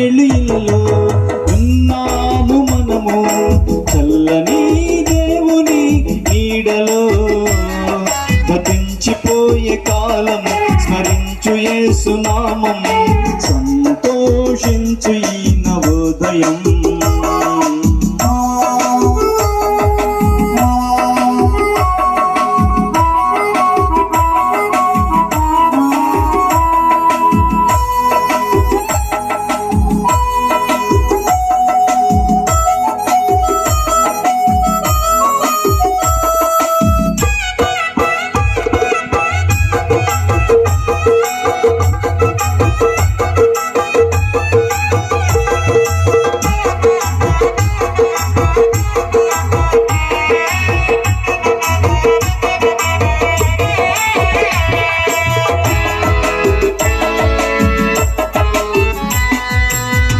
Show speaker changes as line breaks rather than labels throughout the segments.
ఇల్లలో ఉన్నాము మనము చల్లని దేవుని నీడలో. గతించిపోయే కాలము స్మరించు యేసు నామం, సంతోషించు ఈ నవోదయం.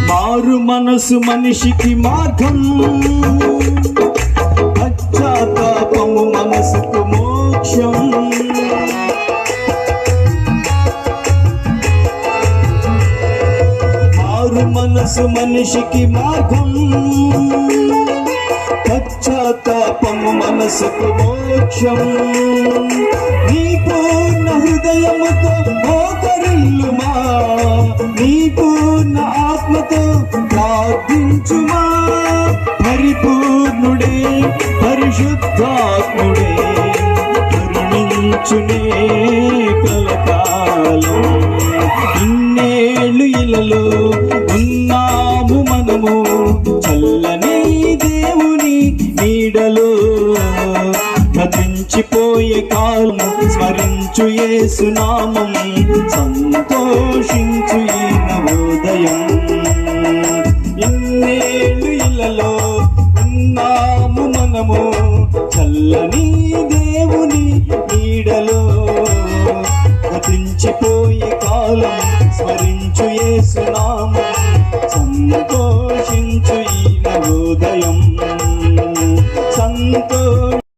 మారు మనసు మనిషికి మార్గం, పశ్చాత్తాపము మనసుకు మోక్షం. మారు మనసు మనిషికి మార్గం, పశ్చాత్తాపము మనసుకు మోక్షం. నీ పూర్ణ హృదయముతో మోకరిల్లుమా, నీ పూర్ణ ఆత్మతో ప్రార్థించుమా. పరిపూర్ణుడే పరిశుద్ధాత్ముడే కరుణించునే కలకాలం. ఇన్నేళ్ళు ఇలలో ఉన్నాము మనము చల్లని దేవుని నీడలో. గతించిపోయే కాలము స్మరించు యేసు నామం, సంతోషించు ఈ నవోదయం. ఇన్నేళ్ళు ఇలలో ఉన్నాము మనము చల్లని దేవుని నీడలో. గతించిపోయే కాలం స్మరించు యేసు నామం, సంతోషించు ఈ నవోదయం.